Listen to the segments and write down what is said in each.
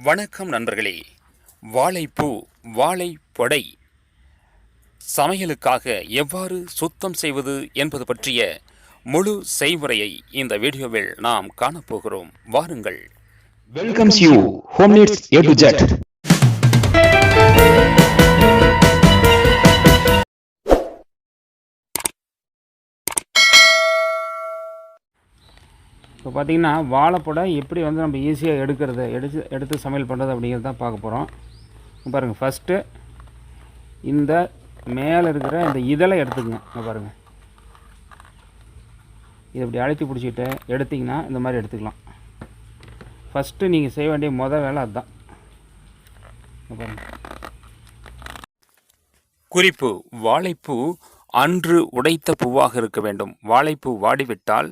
வணக்கம் நண்பர்களே. வாழைப்பூ வாழைப்பொடை சமையலுக்காக எவ்வாறு சுத்தம் செய்வது என்பது பற்றிய முழு செய்முறையை இந்த வீடியோவில் நாம் காணப்போகிறோம். வாருங்கள். Welcomes you Home Needs A to Z. இப்போ பார்த்தீங்கன்னா வாழைப்பொடை எப்படி நம்ம ஈஸியாக எடுத்து சமையல் பண்ணுறது அப்படிங்கிறது தான் பார்க்க போகிறோம். பாருங்கள், ஃபஸ்ட்டு இந்த மேலே இருக்கிற இந்த இதழை எடுத்துக்கங்க. இங்கே பாருங்கள், இதை இப்படி அழுத்தி பிடிச்சிட்டு எடுத்திங்கன்னா இந்த மாதிரி எடுத்துக்கலாம். ஃபஸ்ட்டு நீங்கள் செய்ய வேண்டிய வேலை அதுதான். பாருங்கள், குறிப்பு: வாழைப்பூ அன்று உடைத்த பூவாக இருக்க வேண்டும். வாழைப்பூ வாடிவிட்டால்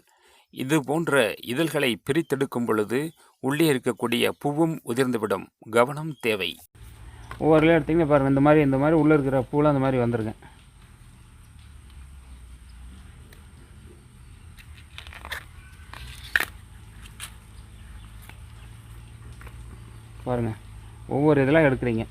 இது போன்ற இதழ்களை பிரித்தெடுக்கும் பொழுது உள்ளே இருக்கக்கூடிய பூவும் உதிர்ந்துவிடும். கவனம் தேவை. ஒவ்வொரு எடுத்திங்கன்னா பாருங்கள், இந்த மாதிரி உள்ளே இருக்கிற பூலாம் அந்த மாதிரி வந்துருங்க. பாருங்கள், ஒவ்வொரு இதெல்லாம் எடுக்கிறீங்க.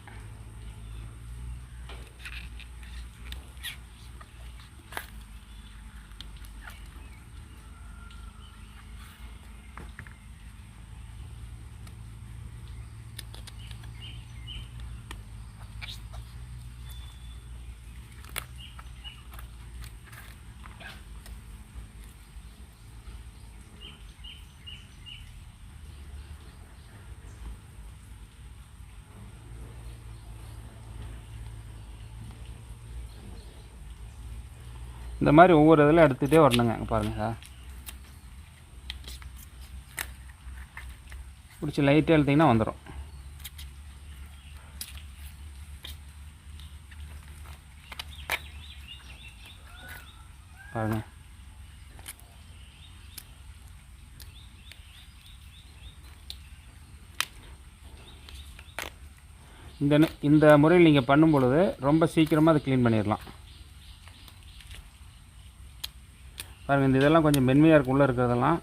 இந்த மாதிரி ஒவ்வொரு இதில் எடுத்துகிட்டே வரணுங்க. பாருங்கள், பிடிச்சி லைட்டாக எடுத்திங்கன்னா வந்துடும். பாருங்கள், இந்த முறையில் நீங்கள் பண்ணும் பொழுது ரொம்ப சீக்கிரமாக அதை க்ளீன் பண்ணிடலாம். பாருங்கள், இந்த இதெல்லாம் கொஞ்சம் மென்மையாக இருக்கும். உள்ளே இருக்கிறதெல்லாம்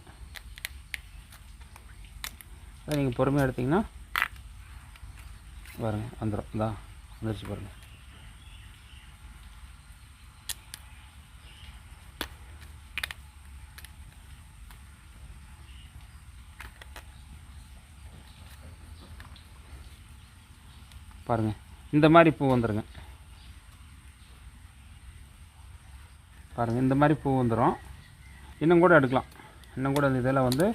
நீங்கள் பொறுமையாக எடுத்திங்கன்னா பாருங்கள் வந்துடும். இதான் வந்துருச்சு பாருங்கள். பாருங்கள், இந்த மாதிரி பூ வந்துடுங்க. பாருங்கள், இந்த மாதிரி பூ வந்துடும். இன்னும் கூட எடுக்கலாம். இன்னும் கூட அந்த இதெல்லாம் வந்து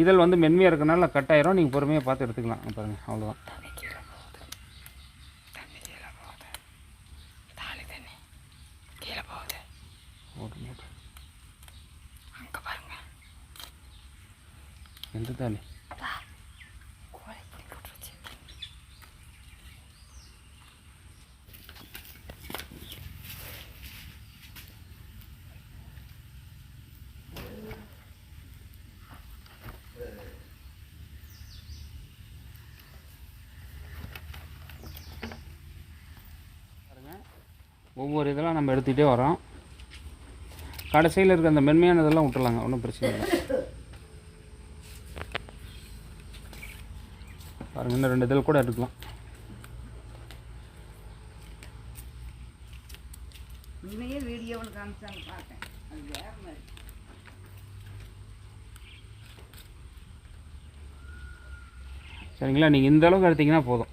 இதழ் வந்து மென்மையாக இருக்கனால கட் ஆயிரும். நீங்கள் பொறுமையாக பார்த்து எடுத்துக்கலாம். பாருங்கள், அவ்வளோதான். எந்த தாலி? ஒவ்வொரு இதெல்லாம் நம்ம எடுத்துகிட்டே வரோம். கடைசியில் இருக்க அந்த மென்மையானதெல்லாம் விட்டுலாங்க, ஒன்றும் பிரச்சனை இல்லை. பாருங்கள், இன்னும் 2 இதில் கூட எடுக்கலாம். சரிங்களா? நீங்கள் இந்த அளவுக்கு எடுத்திங்கன்னா போதும்.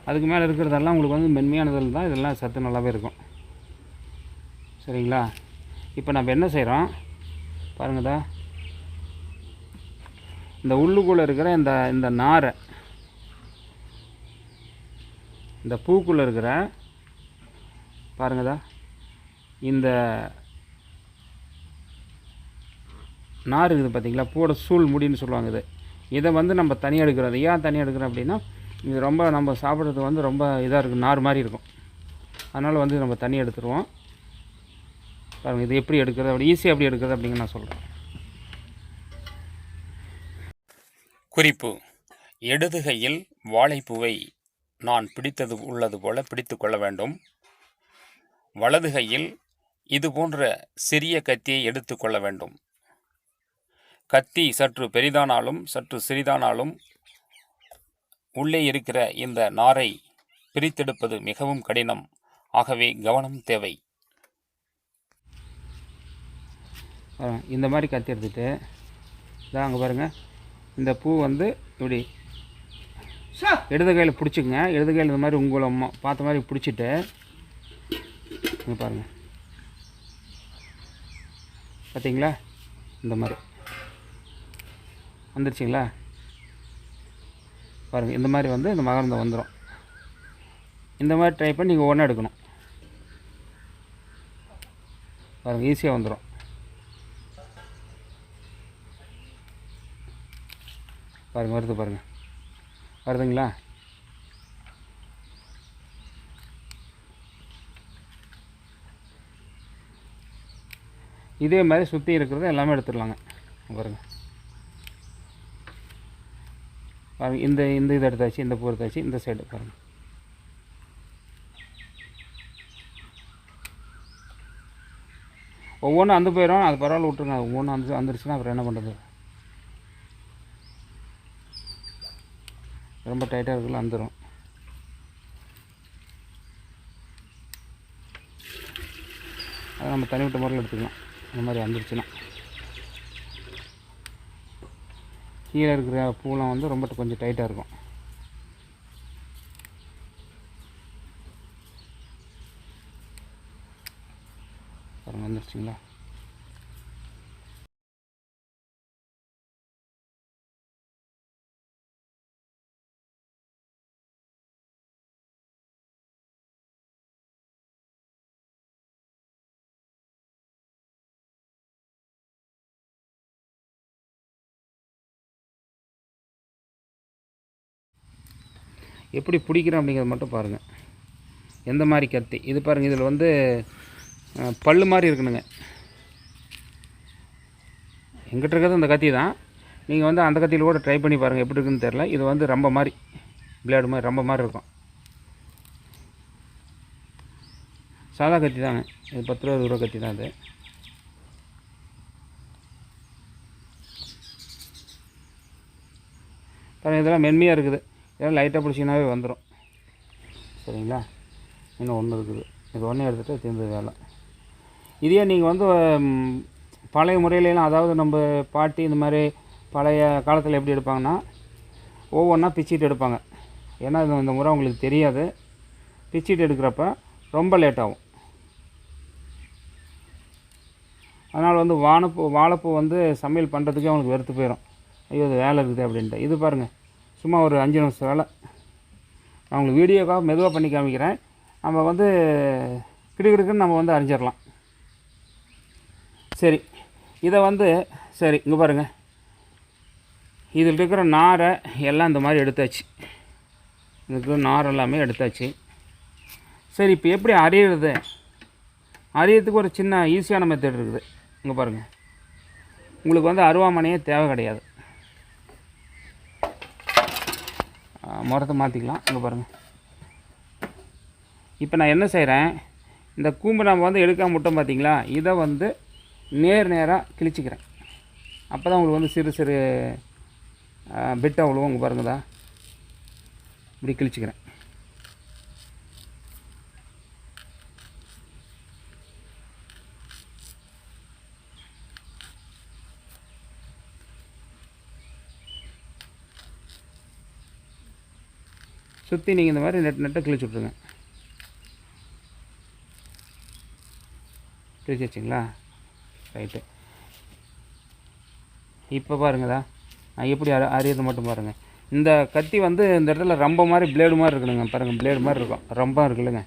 அதுக்கு மேலே இருக்கிறதெல்லாம் உங்களுக்கு வந்து மென்மையானதில் தான் இதெல்லாம் சத்து நல்லாவே இருக்கும். சரிங்களா? இப்போ நம்ம என்ன செய்கிறோம் பாருங்கதா, இந்த உள்ளுக்குள்ளே இருக்கிற இந்த நாரை, இந்த பூக்குள்ளே இருக்கிற பாருங்கதா, இந்த நார் இருக்குது பார்த்தீங்களா, பூவோட சூழ் முடின்னு சொல்லுவாங்க. இதை வந்து நம்ம தனியாக எடுக்கிறோம். ஏன் தனியாக எடுக்கிறோம் அப்படின்னா, இது ரொம்ப நம்ம சாப்பிட்றது வந்து ரொம்ப இதாக இருக்கும், நார் மாதிரி இருக்கும். அதனால் வந்து நம்ம தனியாக எடுத்துருவோம். பாருங்கள், இது எப்படி எடுக்கிறது, அப்படி ஈஸியாக எப்படி எடுக்கிறது அப்படிங்க நான் சொல்கிறேன். குறிப்பு: இடது கையில் வாழைப்பூவை நான் பிடித்தது உள்ளது போல பிடித்து கொள்ள வேண்டும். வலது கையில் இது போன்ற சிறிய கத்தியை எடுத்துக்கொள்ள வேண்டும். கத்தி சற்று பெரிதானாலும் சற்று சிறிதானாலும் உள்ளே இருக்கிற இந்த நாரை பிரித்தெடுப்பது மிகவும் கடினம். ஆகவே கவனம் தேவை. இந்த மாதிரி கத்தி எடுத்துகிட்டு இதான் அங்கே பாருங்கள், இந்த பூ வந்து இப்படி இடது கையில் பிடிச்சிக்கங்க. இடது கையில் இந்த மாதிரி உங்களை பார்த்த மாதிரி பிடிச்சிட்டு இங்கே பாருங்கள், பார்த்தீங்களா இந்த மாதிரி வந்துருச்சிங்களா? பாருங்கள், இந்த மாதிரி வந்து இந்த மகரந்தம் வந்துடும். இந்த மாதிரி ட்ரை பண்ணி நீங்கள் ஒன்றா எடுக்கணும். பாருங்கள், ஈஸியாக வந்துடும். பாருங்கள், வருது பாருங்கள், வருதுங்களா? இதே மாதிரி சுற்றி இருக்கிறத எல்லாமே எடுத்துடலாங்க. பாருங்கள் பாருங்கள், இந்த இது எடுத்தாச்சு, இந்த பூ எடுத்தாச்சு, இந்த சைடு பாருங்கள். ஒவ்வொன்றும் அந்த போயிடும், அது பரவாயில்ல, விட்டுருங்க. ஒவ்வொன்றும் வந்துருச்சுன்னா அப்புறம் என்ன பண்ணுறது? ரொம்ப டைட்டாக இருக்குல்ல, வந்துடும். அதை நம்ம தனிவிட்ட முறையில் எடுத்துக்கலாம். இந்த மாதிரி வந்துருச்சுன்னா கீழே இருக்கிற பூலாம் வந்து ரொம்ப கொஞ்சம் டைட்டாக இருக்கும். பாருங்கள், வந்துருச்சுங்களா? எப்படி பிடிக்கிறேன் அப்படிங்கிறத மட்டும் பாருங்கள். எந்த மாதிரி கத்தி இது பாருங்கள், இதில் வந்து பல்லு மாதிரி இருக்கணுங்க. எங்கிட்ட இருக்கிறது அந்த கத்தி தான். நீங்கள் வந்து அந்த கத்தியில் கூட ட்ரை பண்ணி பாருங்கள், எப்படி இருக்குன்னு தெரில. இது வந்து ரொம்ப மாதிரி பிளேடு மாதிரி ரொம்ப மாதிரி இருக்கும். சாதா கத்தி தாங்க இது, 10 ரூபா 20 ரூபா கத்தி தான் இது. பாருங்கள், இதெல்லாம் மென்மையாக இருக்குது. இதெல்லாம் லைட்டாக பிடிச்சிங்கனாவே வந்துடும். சரிங்களா? இன்னும் ஒன்று இருக்குது, இது ஒன்றே எடுத்துகிட்டு தீர்ந்தது வேலை. இதே நீங்கள் வந்து பழைய முறையிலலாம், அதாவது நம்ம பாட்டி இந்த மாதிரி பழைய காலத்தில் எப்படி எடுப்பாங்கன்னா ஒவ்வொன்றா பிச்சிட்டு எடுப்பாங்க. ஏன்னா இந்த முறை அவங்களுக்கு தெரியாது. பிச்சிட்டு எடுக்கிறப்ப ரொம்ப லேட் ஆகும். அதனால் வந்து வாழைப்பூ வந்து சமையல் பண்ணுறதுக்கே அவங்களுக்கு வெறுத்து போயிடும். ஐயோ இது வேலை இருக்குது அப்படின்ட்டு. இது பாருங்கள், சும்மா ஒரு 5 நிமிஷம் வேலை. நான் உங்களுக்கு வீடியோக்காக மெதுவாக பண்ணி காமிக்கிறேன். நம்ம வந்து கிடுக்கிடுக்குன்னு நம்ம வந்து அரிஞ்சிடலாம். சரி, இதை வந்து சரி இங்கே பாருங்கள், இதில் இருக்கிற நாரை எல்லாம் இந்த மாதிரி எடுத்தாச்சு. இதுக்கு நார் எல்லாமே எடுத்தாச்சு. சரி, இப்போ எப்படி அரியறது? அரியறதுக்கு ஒரு சின்ன ஈஸியான மெத்தட் இருக்குது. இங்கே பாருங்கள், உங்களுக்கு வந்து அருவாமனையே தேவை கிடையாது. முறத்தை மாற்றிக்கலாம். இங்கே பாருங்கள், இப்போ நான் என்ன செய்கிறேன், இந்த கூம்பு நம்ம வந்து எடுக்காம விட்டோம் பார்த்தீங்களா, இதை வந்து நேராக கிழிச்சிக்கிறேன். அப்போ தான் உங்களுக்கு வந்து சிறு சிறு பிட்டாக விழுவும். இங்கே பாருங்கதா, இப்படி கிழிச்சிக்கிறேன். சுற்றி நீங்கள் இந்த மாதிரி நெட்டை கிழிச்சு விட்ருங்க. கிழிச்சு வச்சிங்களா? ரைட்டு. இப்போ பாருங்கதா, நான் எப்படி அரியது மட்டும் பாருங்கள். இந்த கத்தி வந்து இந்த இடத்துல ரொம்ப மாதிரி பிளேடு மாதிரி இருக்கணுங்க. பாருங்கள், பிளேடு மாதிரி இருக்கும், ரொம்ப இருக்குல்லங்க,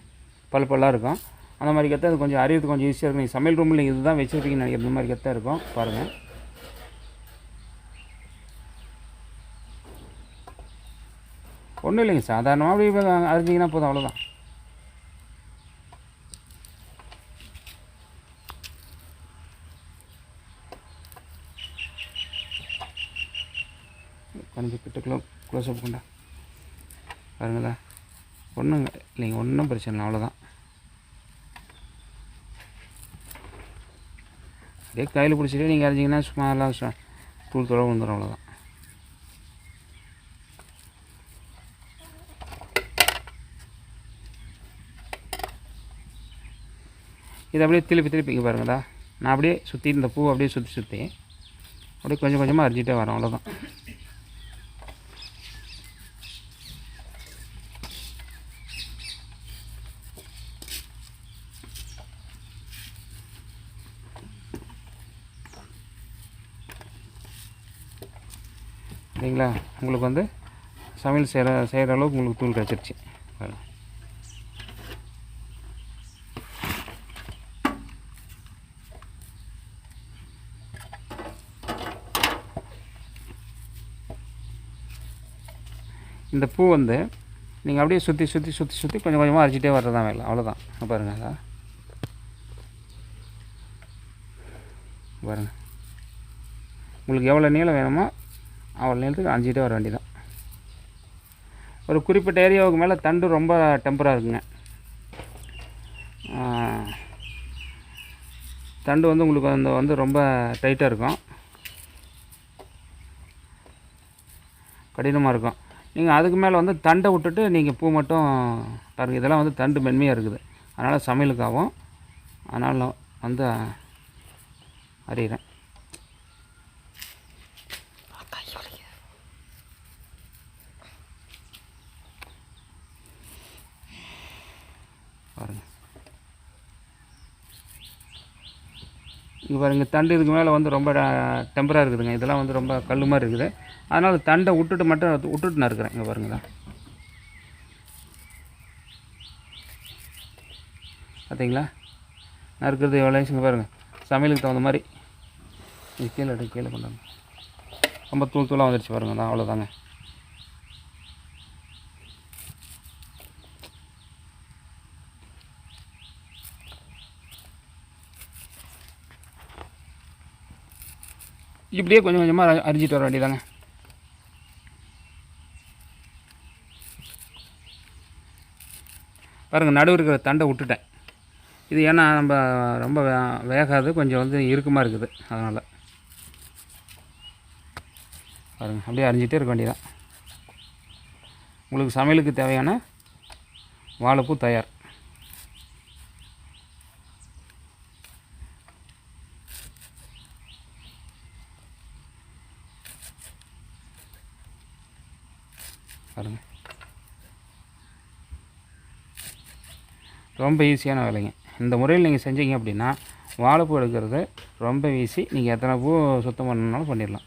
பல்பெல்லாம் இருக்கும். அந்த மாதிரி கற்று அது கொஞ்சம் அரியது கொஞ்சம் ஈஸியாக இருக்கும். நீங்கள் சமையல் ரூமில் நீங்கள் இதுதான் வச்சுருக்கீங்கன்னு நினைக்கிறேன். இந்த மாதிரி கத்தாக இருக்கும் பாருங்கள். ஒன்றும் இல்லைங்க, சாதாரணமாக அப்படி அரிஞ்சிங்கன்னா போதும், அவ்வளோதான். கொஞ்சம் கிட்ட க்ளோஸ்அப் கொண்டா பாருங்களா. ஒன்றுங்க இல்லைங்க, ஒன்றும் பிரச்சனை இல்லை, அவ்வளோதான். இதே கையில் பிடிச்சிட்டே நீங்கள் அரைஞ்சிங்கன்னா சும்மா எல்லாம் தூள் தூளாக வந்துடும், அவ்வளோதான். இதை அப்படியே திருப்பி இங்கே பாருங்கடா, நான் அப்படியே சுற்றி இந்த பூவை அப்படியே சுற்றி அப்படியே கொஞ்சம் கொஞ்சமாக அரிஞ்சிட்டே வரேன், அவ்வளோதான். சரிங்களா? உங்களுக்கு வந்து சமையல் செய்கிற அளவுக்கு உங்களுக்கு தூள் கிடச்சிருச்சு பாருங்க. இந்த பூ வந்து நீங்கள் அப்படியே சுற்றி கொஞ்சம் கொஞ்சமாக அரைச்சிட்டே வர்றதான் வேலை, அவ்வளோதான். பாருங்கள், அதான் பாருங்கள். உங்களுக்கு எவ்வளோ நீளம் வேணுமோ அவ்வளோ நீளத்துக்கு அரைஞ்சிட்டே வர வேண்டியதான். ஒரு குறிப்பிட்ட ஏரியாவுக்கு மேலே தண்டு ரொம்ப டெம்பராக இருக்குங்க. தண்டு வந்து உங்களுக்கு வந்து ரொம்ப டைட்டாக இருக்கும், கடினமாக இருக்கும். நீங்கள் அதுக்கு மேலே வந்து தண்டை விட்டுட்டு நீங்கள் பூ மட்டும் பாருங்கள். இதெல்லாம் வந்து தண்டு மென்மையாக இருக்குது, அதனால் சமையலுக்காகவும், அதனால் நான் வந்து அறிகிறேன். பாருங்கள், இங்கே பாருங்கள், தண்டு இதுக்கு மேலே வந்து ரொம்ப டெம்பராக இருக்குதுங்க. இதெல்லாம் வந்து ரொம்ப கல் மாதிரி இருக்குது, அதனால் தண்டை விட்டுட்டு நான் இருக்கிறேன். இங்கே பாருங்களா, பார்த்தீங்களா நான் இருக்கிறது எவ்வளோ இங்கே பாருங்கள். சமையலுக்கு தகுந்த மாதிரி இது கீழே கொண்டாங்க. ரொம்ப தூளாக வந்துடுச்சு பாருங்கள், தான் அவ்வளோதாங்க. இப்படியே கொஞ்சம் கொஞ்சமாக அரிஞ்சிட்டு வர வேண்டியதாங்க. பாருங்கள், நடுவு இருக்கிற தண்டை விட்டுட்டேன். இது ஏன்னா நம்ம ரொம்ப வேகாது, கொஞ்சம் வந்து இறுக்கமாக இருக்குது, அதனால் பாருங்கள் அப்படியே அரிஞ்சிட்டே இருக்க வேண்டியதான். உங்களுக்கு சமையலுக்கு தேவையான வாழைப்பூ தயார். பாருங்கள், ரொம்ப ஈஸியான வேலைங்க. இந்த முறையில் நீங்கள் செஞ்சீங்க அப்படின்னா வாழைப்பூ எடுக்கிறது ரொம்ப ஈஸி. நீங்கள் எத்தனை பூ சுத்தம் பண்ணணுன்னாலும் பண்ணிடலாம்.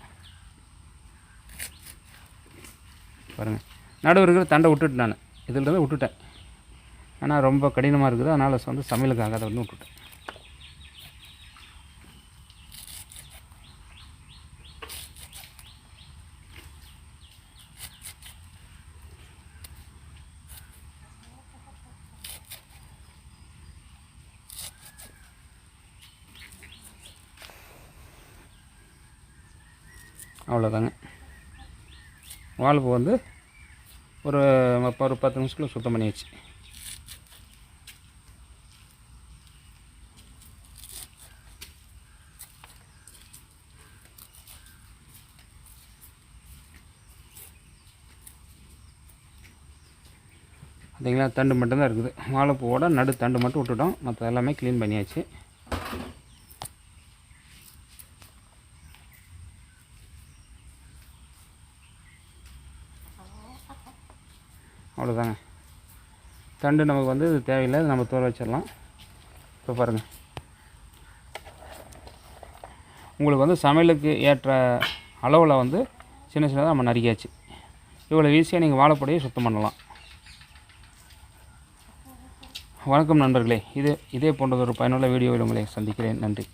பாருங்கள், நடுவு இருக்கிற தண்டை விட்டுட்டு நான் இதிலிருந்து விட்டுட்டேன். ஆனால் ரொம்ப கடினமாக இருக்குது, அதனால் வந்து சமையலுக்காக அதை வந்து விட்டுட்டேன். அவ்வளோதாங்க. வாழைப்பூ வந்து ஒரு 10 நிமிஷத்தில் சுத்தம் பண்ணியாச்சு. பார்த்தீங்களா, தண்டு மட்டும்தான் இருக்குது. வாழைப்பூவோட நடு தண்டு மட்டும் விட்டுட்டோம், மற்ற எல்லாமே க்ளீன் பண்ணியாச்சு. அவ்வளோதாங்க. தண்டு நமக்கு வந்து இது தேவையில்லை, நம்ம தூர வச்சிடலாம். இப்போ பாருங்கள், உங்களுக்கு வந்து சமையலுக்கு ஏற்ற அளவில் வந்து சின்னதாக நம்ம நறுக்கியாச்சு. இவ்வளோ ஈஸியாக நீங்கள் வாழைப்பூடையை சுத்தம் பண்ணலாம். வணக்கம் நண்பர்களே, இதே போன்ற ஒரு பயனுள்ள வீடியோவில் உங்களை சந்திக்கிறேன். நன்றி.